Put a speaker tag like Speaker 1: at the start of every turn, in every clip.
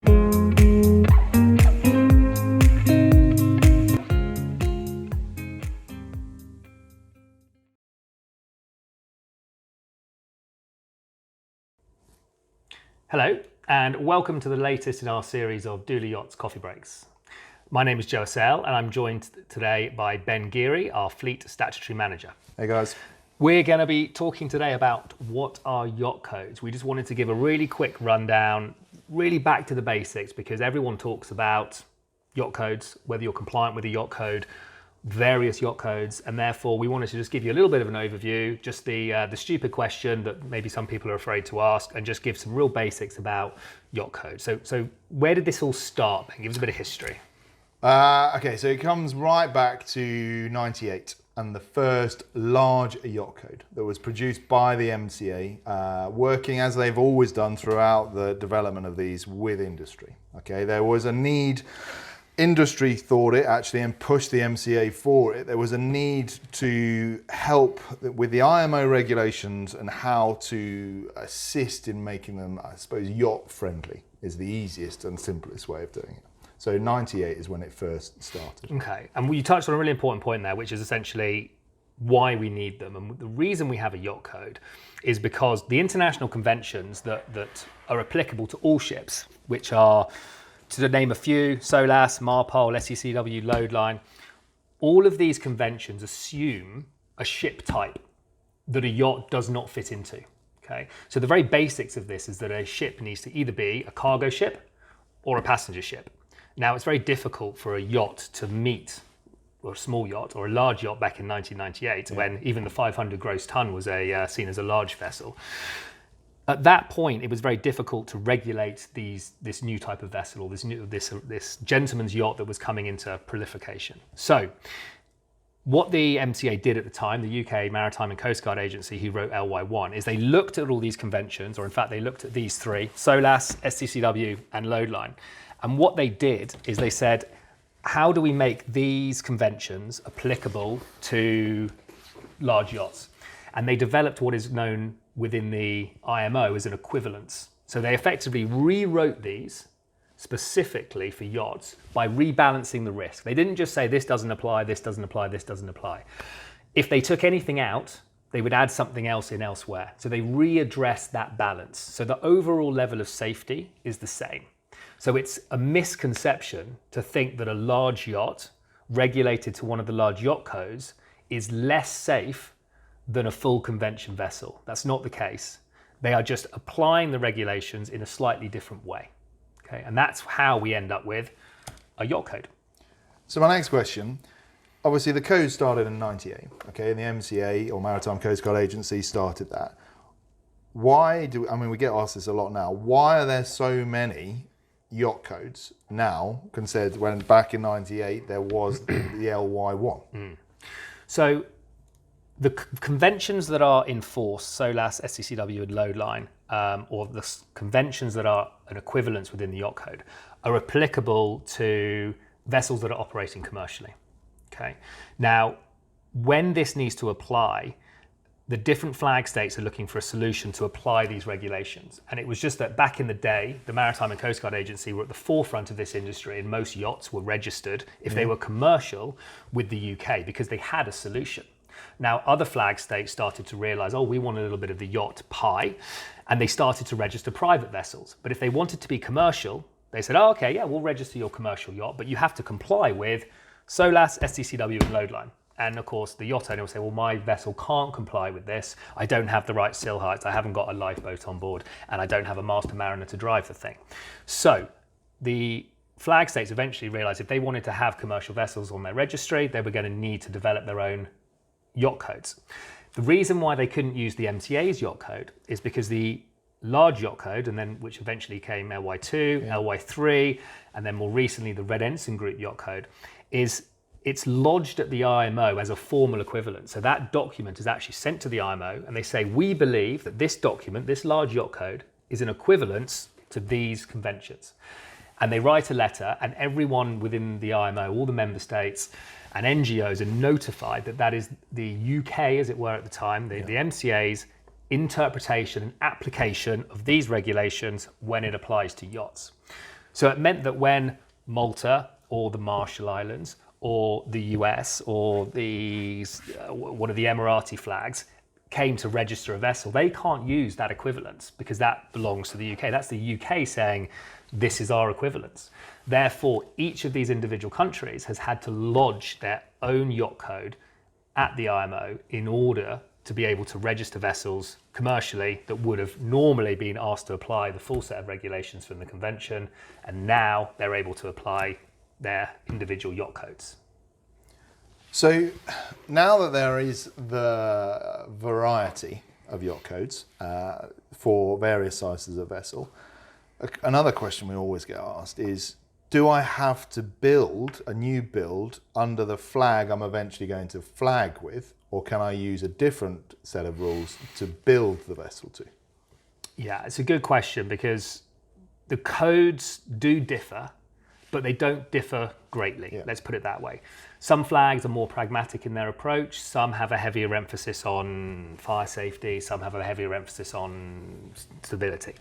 Speaker 1: Hello, and welcome to the latest in our series of Döhle Yachts Coffee Breaks. My name is Joe Assel, and I'm joined today by Ben Geary, our Fleet Statutory Manager.
Speaker 2: Hey guys.
Speaker 1: We're going to be talking today about what are yacht codes. We just wanted to give a really quick rundown, really back to the basics, because everyone talks about yacht codes, whether you're compliant with a yacht code, various yacht codes, and therefore we wanted to just give you a little bit of an overview, just the stupid question that maybe some people are afraid to ask, and just give some real basics about yacht code. So where did this all start, Ben? Give us a bit of history.
Speaker 2: Okay, so it comes right back to 98 and the first large yacht code that was produced by the MCA, working as they've always done throughout the development of these with industry. Okay, there was a need. Industry thought it actually and pushed the MCA for it. There was a need to help with the IMO regulations and how to assist in making them, I suppose, yacht friendly is the easiest and simplest way of doing it. So 98 is when it first started.
Speaker 1: Okay, and you touched on a really important point there, which is essentially why we need them. And the reason we have a yacht code is because the international conventions that are applicable to all ships, which are, to name a few, SOLAS, MARPOL, SECW, Loadline, all of these conventions assume a ship type that a yacht does not fit into. Okay, so the very basics of this is that a ship needs to either be a cargo ship or a passenger ship. Now, it's very difficult for a yacht to meet, or a small yacht or a large yacht back in 1998, when even the 500 gross ton was seen as a large vessel. At that point, it was very difficult to regulate this new type of vessel, or this gentleman's yacht that was coming into proliferation. So what the MCA did at the time, the UK Maritime and Coast Guard Agency, who wrote LY1, is they looked at all these conventions, or in fact, they looked at these three: SOLAS, STCW, and Loadline. And what they did is they said, how do we make these conventions applicable to large yachts? And they developed what is known within the IMO as an equivalence. So they effectively rewrote these specifically for yachts by rebalancing the risk. They didn't just say this doesn't apply, this doesn't apply, this doesn't apply. If they took anything out, they would add something else in elsewhere. So they readdressed that balance. So the overall level of safety is the same. So it's a misconception to think that a large yacht regulated to one of the large yacht codes is less safe than a full convention vessel. That's not the case. They are just applying the regulations in a slightly different way. Okay, and that's how we end up with a yacht code.
Speaker 2: So my next question, obviously the code started in 98, okay, and the MCA or Maritime Coast Guard Agency started that. Why do, I mean, we get asked this a lot now, why are there so many yacht codes now compared to when back in 98 there was the LY1?
Speaker 1: So the conventions that are in force, SOLAS, STCW, and Loadline, or the conventions that are an equivalence within the yacht code, are applicable to vessels that are operating commercially. Okay. Now, when this needs to apply, the different flag states are looking for a solution to apply these regulations. And it was just that back in the day, the Maritime and Coast Guard Agency were at the forefront of this industry, and most yachts were registered, if they were commercial, with the UK, because they had a solution. Now, other flag states started to realize, oh, we want a little bit of the yacht pie, and they started to register private vessels. But if they wanted to be commercial, they said, oh, okay, yeah, we'll register your commercial yacht, but you have to comply with SOLAS, STCW, and Loadline. And of course, the yacht owner will say, well, my vessel can't comply with this. I don't have the right sill heights. I haven't got a lifeboat on board, and I don't have a master mariner to drive the thing. So the flag states eventually realized if they wanted to have commercial vessels on their registry, they were going to need to develop their own yacht codes. The reason why they couldn't use the MCA's yacht code is because the large yacht code, and then which eventually came LY2, LY3, and then more recently the Red Ensign Group yacht code, it's lodged at the IMO as a formal equivalent. So that document is actually sent to the IMO, and they say, we believe that this document, this large yacht code, is an equivalence to these conventions. And they write a letter, and everyone within the IMO, all the member states and NGOs, are notified that that is the UK, as it were at the time, the MCA's interpretation and application of these regulations when it applies to yachts. So it meant that when Malta or the Marshall Islands or the US or one of the Emirati flags came to register a vessel, they can't use that equivalence because that belongs to the UK. That's the UK saying, this is our equivalence. Therefore, each of these individual countries has had to lodge their own yacht code at the IMO in order to be able to register vessels commercially that would have normally been asked to apply the full set of regulations from the convention, and now they're able to apply their individual yacht codes.
Speaker 2: So now that there is the variety of yacht codes for various sizes of vessel, another question we always get asked is, do I have to build a new build under the flag I'm eventually going to flag with, or can I use a different set of rules to build the vessel to?
Speaker 1: Yeah, it's a good question because the codes do differ, but they don't differ greatly. Yeah. Let's put it that way. Some flags are more pragmatic in their approach. Some have a heavier emphasis on fire safety. Some have a heavier emphasis on stability,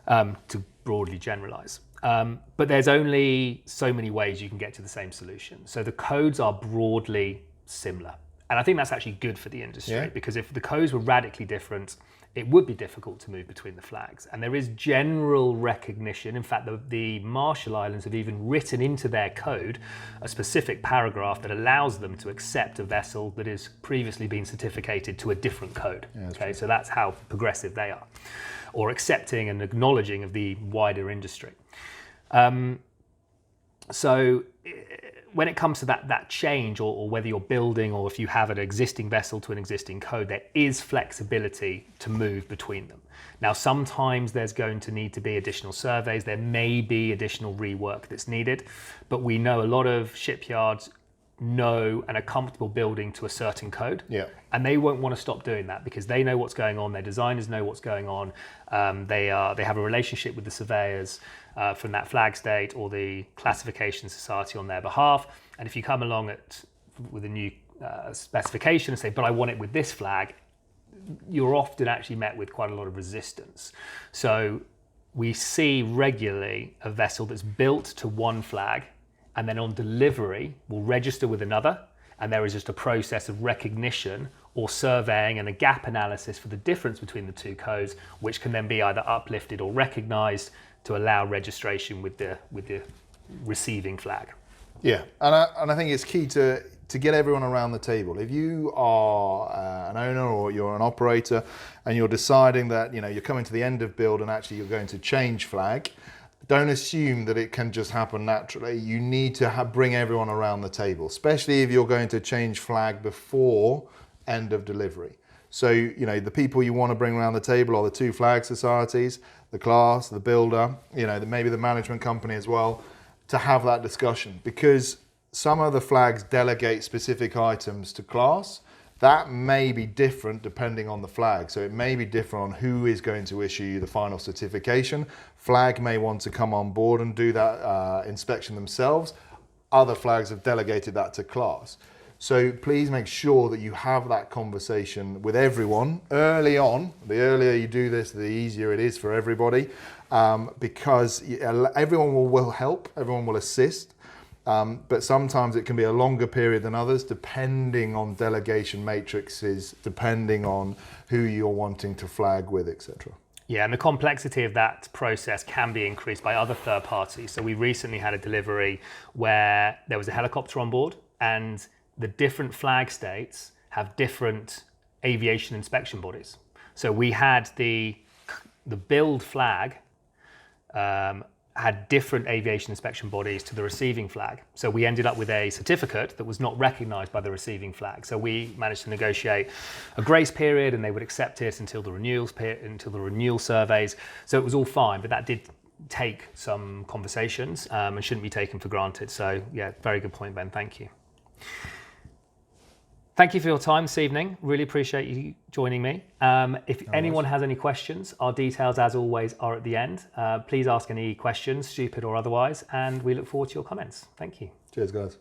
Speaker 1: to broadly generalize. But there's only so many ways you can get to the same solution. So the codes are broadly similar. And I think that's actually good for the industry because if the codes were radically different, it would be difficult to move between the flags. And there is general recognition. In fact, the Marshall Islands have even written into their code a specific paragraph that allows them to accept a vessel that has previously been certificated to a different code. Okay, so that's how progressive they are, or accepting and acknowledging of the wider industry. So when it comes to that change, or whether you're building or if you have an existing vessel to an existing code, there is flexibility to move between them. Now, sometimes there's going to need to be additional surveys. There may be additional rework that's needed, but we know a lot of shipyards know and are comfortable building to a certain code. Yeah. And they won't want to stop doing that because they know what's going on. Their designers know what's going on. They have a relationship with the surveyors from that flag state or the classification society on their behalf. And if you come along with a new specification and say, but I want it with this flag, you're often actually met with quite a lot of resistance. So we see regularly a vessel that's built to one flag and then on delivery will register with another, and there is just a process of recognition or surveying and a gap analysis for the difference between the two codes, which can then be either uplifted or recognized to allow registration with the receiving flag.
Speaker 2: Yeah, and I think it's key to get everyone around the table. If you are an owner or you're an operator and you're deciding that you're coming to the end of build and actually you're going to change flag, don't assume that it can just happen naturally. You need to bring everyone around the table, especially if you're going to change flag before end of delivery. So, the people you want to bring around the table are the two flag societies, the class, the builder, maybe the management company as well, to have that discussion. Because some of the flags delegate specific items to class. That may be different depending on the flag. So it may be different on who is going to issue you the final certification. Flag may want to come on board and do that inspection themselves. Other flags have delegated that to class. So please make sure that you have that conversation with everyone early on. The earlier you do this, the easier it is for everybody, because everyone will help, everyone will assist. But sometimes it can be a longer period than others, depending on delegation matrices, depending on who you're wanting to flag with, etc.
Speaker 1: Yeah, and the complexity of that process can be increased by other third parties. So we recently had a delivery where there was a helicopter on board, and the different flag states have different aviation inspection bodies. So we had the build flag had different aviation inspection bodies to the receiving flag. So we ended up with a certificate that was not recognized by the receiving flag. So we managed to negotiate a grace period and they would accept it until the renewal surveys. So it was all fine, but that did take some conversations and shouldn't be taken for granted. So yeah, very good point, Ben, thank you. Thank you for your time this evening. Really appreciate you joining me. If anyone has any questions, our details, as always, are at the end. Please ask any questions, stupid or otherwise, and we look forward to your comments. Thank you.
Speaker 2: Cheers, guys.